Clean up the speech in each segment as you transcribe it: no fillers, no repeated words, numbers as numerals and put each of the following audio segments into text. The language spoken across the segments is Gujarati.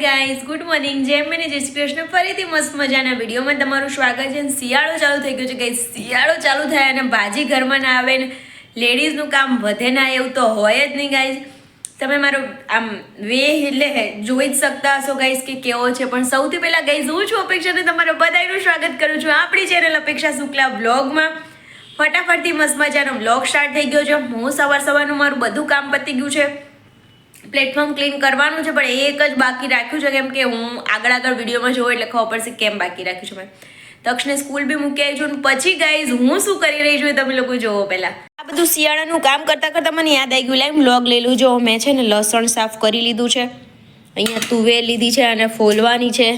Guys, good morning. જેમ મને જય શ્રી કૃષ્ણ. ફરીથી મસ્ત મજાના વિડીયોમાં તમારું સ્વાગત છે. શિયાળો ચાલુ થઈ ગયો છે ગાઈઝ. શિયાળો ચાલુ થાય અને ભાજી ઘરમાં ના આવે ને લેડીઝનું કામ વધે ના એવું તો હોય જ નહીં ગાઈઝ. તમે મારો આમ વે એટલે જોઈ જ શકતા હશો ગાઈઝ કે કેવો છે. પણ સૌથી પહેલાં ગાઈઝ હું છું અપેક્ષાને તમારા બધાનું સ્વાગત કરું છું આપણી ચેનલ અપેક્ષા શુક્લા બ્લોગમાં. ફટાફટથી મસ્ત મજાનો બ્લોગ સ્ટાર્ટ થઈ ગયો છે. હું સવારનું મારું બધું કામ પતી ગયું છે. પ્લેટફોર્મ ક્લીન કરવાનું છે પણ એક જ બાકી રાખ્યું છે, કેમ કે હું આગળ વિડીયોમાં જોઉં એટલે ખબર પડશે કેમ બાકી રાખ્યું છે મેં. તક્ષને સ્કૂલ બી મૂકી આવી છું. પછી ગાઈઝ હું શું કરી રહી છું તમે લોકો જોવો. પહેલાં આ બધું શિયાળાનું કામ કરતાં મને યાદ આવી ગયું, લાઈક વ્લોગ લઈ લઉં. જો મેં છે ને લસણ સાફ કરી લીધું છે, અહીંયા તુવેર લીધી છે અને ફોલવાની છે,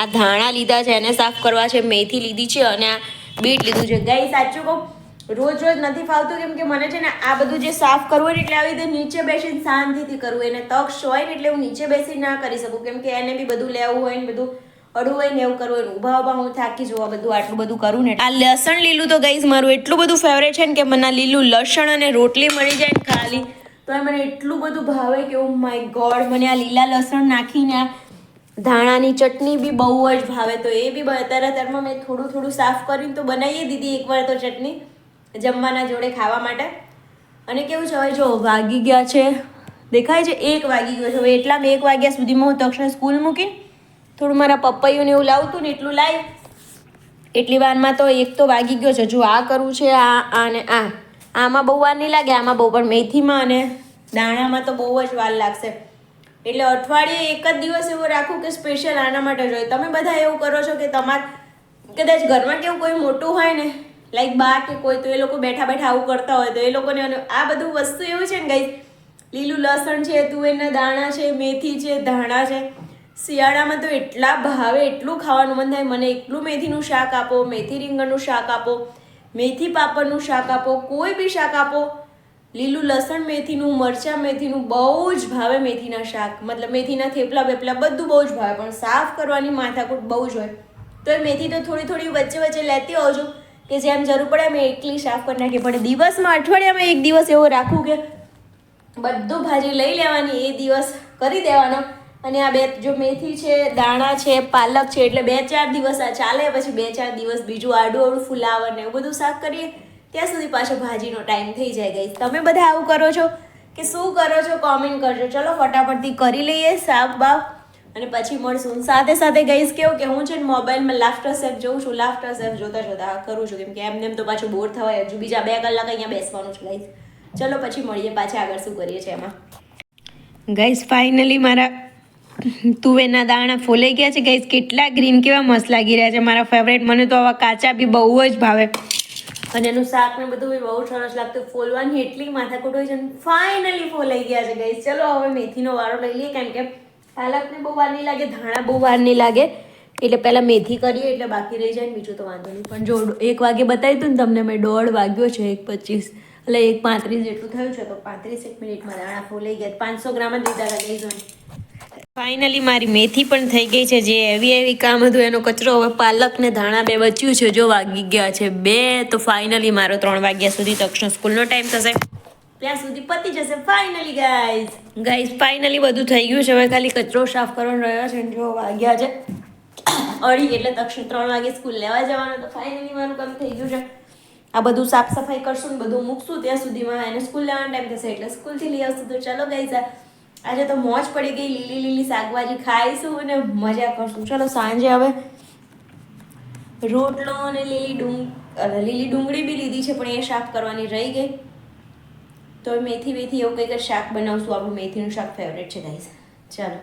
આ ધાણા લીધા છે એને સાફ કરવા છે, મેથી લીધી છે અને આ બીટ લીધું છે. ગાઈઝ સાચું કહું રોજ નથી ફાવતું, કેમ કે મને છે ને આ બધું જે સાફ કરવું હોય ને એટલે આવી રીતે નીચે બેસીને શાંતિથી કરવું. એને તક્ષ હોય ને એટલે હું નીચે બેસી ના કરી શકું, કેમ કે એને બી બધું લેવું હોય ને બધું અડવું હોય ને એવું કરવું હોય. ઊભા હું થાકી જવું બધું આટલું બધું કરું ને. આ લસણ લીલું તો ગાઈઝ મારું એટલું બધું ફેવરેટ છે ને કે મને લીલું લસણ અને રોટલી મળી જાય ને ખાલી તો મને એટલું બધું ભાવે કે ઓ માય ગોડ. મને આ લીલા લસણ નાખીને આ ધાણાની ચટણી બી બહુ જ ભાવે. તો એ બી અત્યારમાં મેં થોડું સાફ કરીને તો બનાવી દીધી એકવાર તો ચટણી જમવાના જોડે ખાવા માટે. અને કેવું છે હવે જો વાગી ગયા છે, દેખાય છે 1 વાગી ગયો છે. હવે એટલામાં 1 વાગ્યા સુધીમાં હું તક્ષને સ્કૂલ મૂકીને થોડું મારા પપૈયું ને એવું લાવતું ને એટલું લાવી એટલી વારમાં તો 1 તો વાગી ગયો છે. જો આ કરવું છે આ અને આમાં બહુ વાર નહીં લાગે, આમાં બહુ, પણ મેથીમાં અને દાણામાં તો બહુ જ વાર લાગશે. એટલે અઠવાડિયે એક જ દિવસ એવો રાખું કે સ્પેશિયલ આના માટે જોઈએ. તમે બધા એવું કરો છો કે તમારે કદાચ ઘરમાં કેવું કોઈ મોટું હોય ને લાઈક બા કે કોઈ, તો એ લોકો બેઠા આવું કરતા હોય તો એ લોકોને આ બધું વસ્તુ એવું છે ને ગાઈસ, લીલું લસણ છે, તુવેરના દાણા છે, મેથી છે, ધાણા છે, શિયાળામાં તો એટલા ભાવે, એટલું ખાવાનું મન થાય. મને એટલું મેથીનું શાક આપો, મેથી રીંગણનું શાક આપો, મેથી પાપડનું શાક આપો, કોઈ બી શાક આપો, લીલું લસણ મેથીનું, મરચાં મેથીનું બહુ જ ભાવે. મેથીના શાક મતલબ મેથીના થેપલા બેપલા બધું બહુ જ ભાવે, પણ સાફ કરવાની માથાકૂટ બહુ જ હોય. તો એ મેથી તો થોડી વચ્ચે લેતી હોઉં છું કે જેમ જરૂર પડે મેં એકલી સાફ કરી નાખી. પણ દિવસમાં અઠવાડિયામાં એક દિવસ એવો રાખું કે બધું ભાજી લઈ લેવાની, એ દિવસ કરી દેવાનો. અને આ જો મેથી છે, દાણા છે, પાલક છે, એટલે 2-4 દિવસ આ ચાલે. પછી 2-4 દિવસ બીજું આડું ફુલાવર ને એવું બધું શાક કરીએ ત્યાં સુધી પાછો ભાજીનો ટાઈમ થઈ જાય. ગઈ તમે બધા આવું કરો છો કે શું કરો છો કોમેન્ટ કરજો. ચલો ફટાફટથી કરી લઈએ સાફ બાફ અને પછી મળશું. સાથે ગઈશ કેવું કે હું છે ને મોબાઈલમાં લાફ્ટર શેફ જોઉં છું. લાફ્ટર શેફ જોતા કરું છું, કેમ કે એમ તો પાછું બોર થવાય. હજુ બીજા 2 કલાક અહીંયા બેસવાનું છે ગાઈસ. ચલો પછી મળીએ પાછા આગળ શું કરીએ છીએ એમાં. ગાઈસ ફાઇનલી મારા તુવેરના દાણા ફોલાઈ ગયા છે ગાઈસ. કેટલા ગ્રીન, કેવા મસ્ત લાગી રહ્યા છે, મારા ફેવરેટ. મને તો આવા કાચા બી બહુ જ ભાવે અને એનું શાક ને બધું બી બહુ સરસ લાગતું. ફોલવાની એટલી માથાકૂટ હોય છે. ફાઇનલી ફોલાઈ ગયા છે ગાઈસ. ચલો હવે મેથીનો વારો લઈ લઈએ, કેમ કે પાલકને બહુ વાર નહીં લાગે, ધાણા બહુ વાર નહીં લાગે, એટલે પહેલાં મેથી કરીએ એટલે બાકી રહી જાય ને બીજું તો વાંધો નહીં. પણ જો 1 વાગે બતાવી હતું ને તમને મેં, 1:30 વાગ્યો છે, 1:25 એટલે 1:35 જેટલું થયું છે. તો 35 મિનિટમાં દાણા ફોલાઈ ગયા. 500 ગ્રામ જ લીધા હતા ગઈ. ફાઇનલી મારી મેથી પણ થઈ ગઈ છે. જે એવી કામ હતું એનો કચરો હવે પાલક ને ધાણા બે બચ્યું છે. જો વાગી ગયા છે 2. તો ફાઇનલી મારો 3 વાગ્યા સુધી તક્ષનો સ્કૂલનો ટાઈમ થશે, ત્યાં સુધી પતી જશે ફાઇનલી ગાઈઝ. ફાઇનલી બધું થઈ ગયું છે. હવે ખાલી કચરો સાફ કરવાનો રહ્યો છે. જો વાગ્યા છે 2:30 એટલે તક્ષણ 3 વાગે સ્કૂલ લેવા જવાનું. તો ફાઇનલી મારું કામ થઈ ગયું છે. આ બધું સાફ સફાઈ કરશું ને બધું મૂકશું ત્યાં સુધીમાં એને સ્કૂલ લેવાનો ટાઈમ થશે, એટલે સ્કૂલથી લઈ આવશું. તો ચલો ગાઈઝ આજે તો મોજ પડી ગઈ. લીલી શાકભાજી ખાઈશું ને મજા કરશું. ચલો સાંજે હવે રોટલો અને લીલી ડુંગળી બી લીધી છે, પણ એ સાફ કરવાની રહી ગઈ. તો મેથી એવું કંઈક શાક બનાવશું. આપણું મેથીનું શાક ફેવરેટ છે ગાઈઝ. ચાલો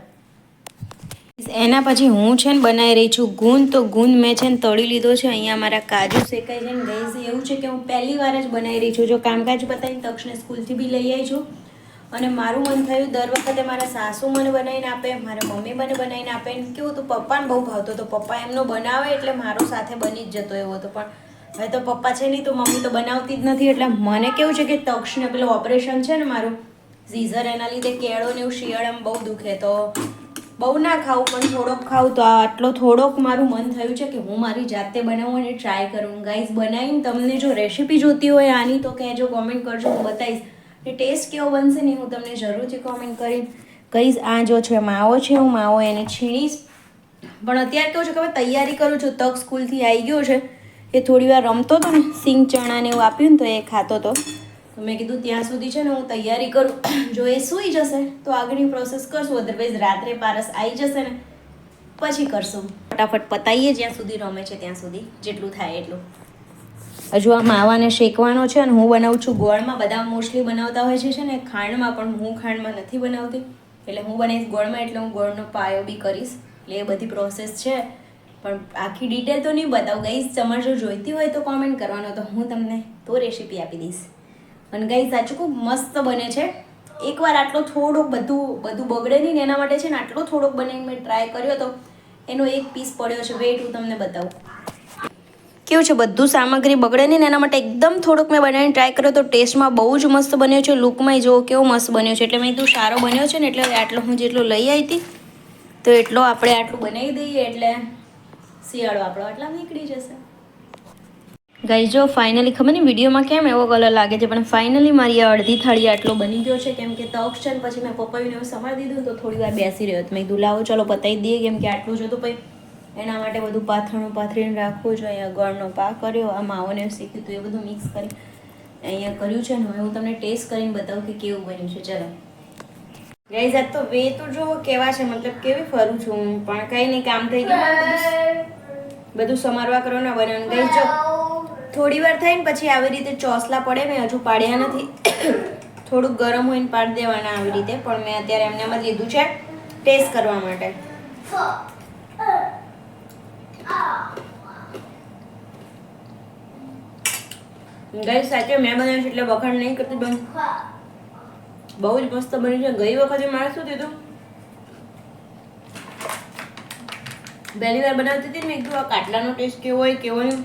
એના પછી હું છે ને બનાવી રહી છું ગુંદ. તો ગુંદ મેં છે ને તળી લીધો છે. અહીંયા મારા કાજુ શેકાઈ છે ને ગાઈઝ. એવું છે કે હું પહેલી વાર જ બનાવી રહી છું. જો કામકાજ પતાવીને તક્ષને સ્કૂલથી બી લઈ આવી છું. અને મારું મન થયું દર વખતે મારા સાસુ મને બનાવીને આપે, મારા મમ્મી મને બનાવીને આપે. કેવું તો પપ્પાને બહુ ભાવતો તો પપ્પા એમનો બનાવે એટલે મારો સાથે બની જ જતો એવો હતો. પણ હવે તો પપ્પા છે નહીં તો મમ્મી તો બનાવતી જ નથી. એટલે મને કેવું છે કે તક્ષને પેલું ઓપરેશન છે ને મારું સીઝર, એના લીધે કેળો ને એવું શિયાળામાં બહુ દુખે. તો બહુ ના ખાવું પણ થોડોક ખાવું. તો આટલો થોડોક મારું મન થયું છે કે હું મારી જાતે બનાવું અને ટ્રાય કરું. ગાઈઝ બનાવીને તમને જો રેસીપી જોતી હોય આની તો કહેજો, કોમેન્ટ કરજો, હું બતાવીશ. એ ટેસ્ટ કેવો બનશે ને હું તમને જરૂરથી કોમેન્ટ કરી કહીશ આ જો છે માવો છે, હું માવો એને છીણીશ. પણ અત્યારે કેવું છે ખબર, તૈયારી કરું છું. તક સ્કૂલથી આવી ગયો છે, એ થોડી વાર રમતો હતો ને, સિંગ ચણા ને એવું આપ્યું ને તો એ ખાતો હતો. તો મેં કીધું ત્યાં સુધી છે ને હું તૈયારી કરું. જો એ સૂઈ જશે તો આગળની પ્રોસેસ કરશું, અધરવાઇઝ રાત્રે પારસ આવી જશે ને પછી કરશું. ફટાફટ પતાવીએ જ્યાં સુધી રમે છે ત્યાં સુધી, જેટલું થાય એટલું. હજુ આ માવાને શેકવાનો છે અને હું બનાવું છું ગોળમાં. બધા મોસ્ટલી બનાવતા હોય છે ને ખાંડમાં, પણ હું ખાંડમાં નથી બનાવતી. એટલે હું બનાવીશ ગોળમાં, એટલે હું ગોળનો પાયો બી કરીશ. એટલે એ બધી પ્રોસેસ છે, પણ આખી ડિટેલ તો નહીં બતાવું ગાઈસ. તમારે જો જોઈતી હોય તો કોમેન્ટ કરવાનો, તો હું તમને તો રેસીપી આપી દઈશ. અને ગાઈસ સાચું ખૂબ મસ્ત બને છે. એકવાર આટલો થોડોક બધું બગડે નહીં ને એના માટે છે ને આટલો થોડોક બનાવીને મેં ટ્રાય કર્યો તો એનો એક પીસ પડ્યો છે. વેઇટ હું તમને બતાવું. કેવું છે, બધું સામગ્રી બગડે નહીં ને એના માટે એકદમ થોડુંક મેં બનાવીને ટ્રાય કર્યો તો ટેસ્ટમાં બહુ જ મસ્ત બન્યો છે. લુકમાં જો કેવો મસ્ત બન્યો છે. એટલે મેં કીધું સારો બન્યો છે ને એટલે આટલો હું જેટલો લઈ આવી હતી તો એટલો આપણે આટલું બનાવી દઈએ એટલે શિયાળો આપણો આટલા નીકળી જશે. ગાઈસ જો ફાઇનલી ખબર નહીં વિડીયોમાં કેમ એવો કલર લાગે છે, પણ ફાઇનલી મારી આ અડધી થાળી આટલો બની ગયો છે. કેમ કે તક છે ને પછી મેં પપ્પાને એવું સંભાળી દીધું તો થોડી વાર બેસી રહ્યો હતો. મેં કીધું લાવો ચલો પતાવી દઈએ, કેમ કે આટલું જ હતું. પછી એના માટે બધું પાથરીને રાખવું જોઈએ. અહીંયા ગળનો પા કર્યો, આ માવોને શીખ્યું હતું એ બધું મિક્સ કરી અહીંયા કર્યું છે ને. હવે હું તમને ટેસ્ટ કરીને બતાવું કે કેવું બન્યું છે. ચલો ગાઈસ આજ તો વે તો જો કેવા છે, મતલબ કેવી ફરું છું હું, પણ કંઈ નહીં, કામ થઈ ગયું. બધું સમારવા કરવાના બનાવવાનું. ગાઈસ જો થોડી વાર થાય ને પછી આવી રીતે ચોસલા પડે, મેં હજુ પાડ્યા નથી. થોડુંક ગરમ હોય ને પાડી દેવાના આવી રીતે, પણ મેં અત્યારે એમને એમ જ લીધું છે ટેસ્ટ કરવા માટે. ગાઈસ સાચે મેં બનાવ્યું છે એટલે વખાણ નહીં કરતી, બસ બહુ જ મસ્ત બન્યું છે. ગઈ વખતે મારે શું થયું હતું, પહેલી વાર બનાવતી હતી ને મેં કીધું આ કાટલાનો ટેસ્ટ કેવો હોય કેવો નહીં,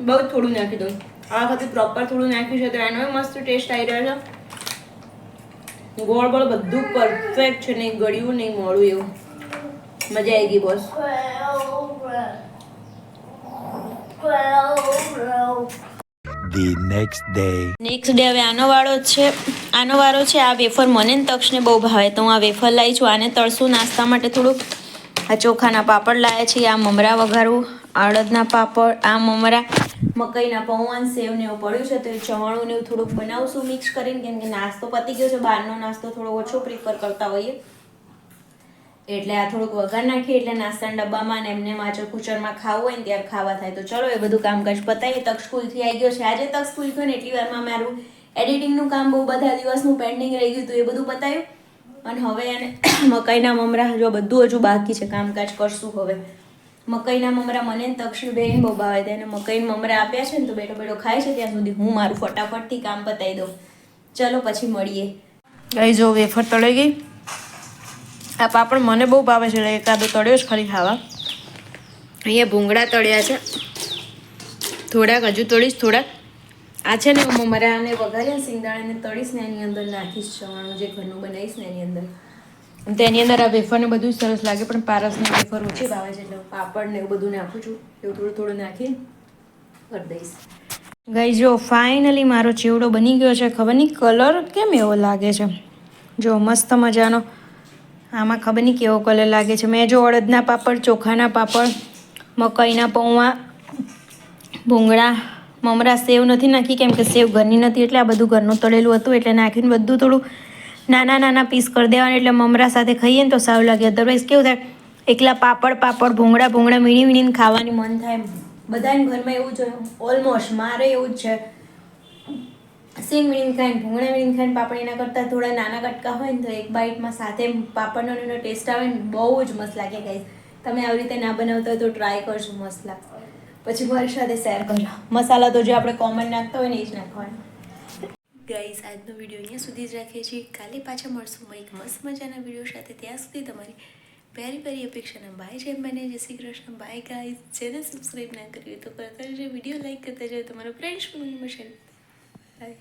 બહુ જ થોડું નાખી દઉં. આ વખતે પ્રોપર થોડું નાખ્યું છે તો એનો મસ્ત ટેસ્ટ આવી રહ્યો છે. ગોળ બોળ બધું પરફેક્ટ છે, નહીં ગળ્યું નહીં મોડું, એવું મજા આવી ગઈ boss. The next day. Next day હવે આનો વારો છે. આ વેફર મને ને તક્ષને બહુ ભાવે તો હું આ વેફર લાવી છું. આને તળશું નાસ્તા માટે. થોડુંક આ ચોખાના પાપડ લાવ્યા છીએ, આ મમરા વઘારું, અડદના પાપડ, આ મમરા, મકાઈના પૌવા, સેવ ને એવું પડ્યું છે તો એ ચવાણું ને એવું થોડુંક બનાવશું મિક્સ કરીને. કેમ કે નાસ્તો પતી ગયો છે, બહારનો નાસ્તો થોડો ઓછો પ્રિફર કરતા હોઈએ એટલે આ થોડુંક વઘાર નાખીએ એટલે નાસ્તાના ડબ્બામાં ને એમને માચર કુચરમાં ખાવું હોય ને ત્યારે ખાવા થાય. તો ચલો એ બધું કામકાજ પતાવીએ. તક સ્કૂલથી આવી ગયો છે. આજે તક સ્કૂલ થયો ને એટલી વારમાં મારું એડિટિંગનું કામ બહુ બધા દિવસનું પેન્ડિંગ રહી ગયું હતું, એ બધું પતાવ્યું. અને હવે એને મકાઈના મમરા જો બધું હજુ બાકી છે, કામકાજ કરશું હવે. મકાઈના મમરા મને તક્ષ બેન બહુ ભાવે છે, એને મકાઈના મમરા આપ્યા છે ને તો બેઠો બેઠો ખાય છે. ત્યાં સુધી હું મારું ફટાફટથી કામ પતાવી દઉં. ચલો પછી મળીએ. ગઈ જો વેફર તળાઈ ગઈ. આ પાપડ મને બહુ ભાવે છે એટલે એકાદો તળ્યો જ ખાલી ખાવા. અહીંયા ભૂંગળા તળ્યા છે થોડાક, હજુ તળીશ થોડાક. આ છે ને હું મમરાને વઘારીને સિંગદાણાને તળીશ ને એની અંદર નાખીશ ચવાણું જે ઘરનું બનાવીશ ને એની અંદર. તો એની અંદર આ વેફરને બધું સરસ લાગે, પણ પારસને વેફર ઓછી ભાવે છે એટલે પાપડ ને એવું બધું નાખું છું. એવું થોડું થોડું નાખી કરી દઈશ. ગઈ જો ફાઇનલી મારો ચેવડો બની ગયો છે. ખબર નહીં કલર કેમ એવો લાગે છે, જો મસ્ત મજાનો. આમાં ખબર નહીં કેવો કલર લાગે છે. મેં જો અડદના પાપડ, ચોખાના પાપડ, મકાઈના પૌવા, ભૂંગળા, મમરા, સેવ નથી નાખી કેમ કે સેવ ઘરની નથી એટલે આ બધું ઘરનું તળેલું હતું એટલે નાખીને બધું થોડું નાના નાના પીસ કરી દેવાના એટલે મમરા સાથે ખાઈએ ને તો સારું લાગે. અધરવાઇઝ કેવું થાય, એકલા પાપડ ભૂંગળા વીણી વીણીને ખાવાની મન થાય. બધાને ઘરમાં એવું જ હોય, ઓલમોસ્ટ મારે એવું જ છે. સિંગ વીણીને ખાઈને ભૂંગળા વીણીને ખાઈને પાપડ એના કરતાં થોડા નાના કટકા હોય ને તો એક બાઈટમાં સાથે પાપડનો એનો ટેસ્ટ આવે ને બહુ જ મસ્ત લાગે. ગાઈસ તમે આવી રીતે ના બનાવતા હોય તો ટ્રાય કરજો, મસ્ત લાગશે. પછી મારી સાથે શેર કરજો. મસાલા તો જે આપણે કોમન નાખતા હોય ને એ જ નાખવાનો. ગાઈસ આજનો વિડીયો અહીંયા સુધી જ રાખીએ છીએ. કાલે પાછા મળશું એક મસ્ત મજાના વિડીયો સાથે. ત્યાં સુધી તમારી પ્યારી પ્યારી અપેક્ષાના બાય છે. મને જય Shri Krishna. Bye guys. Channel subscribe ના કરી હોય તો કરતા રહેજો, વિડીયો લાઈક કરતા જાઓ, તમારા ફ્રેન્ડ્સ પણ શેર. બાય.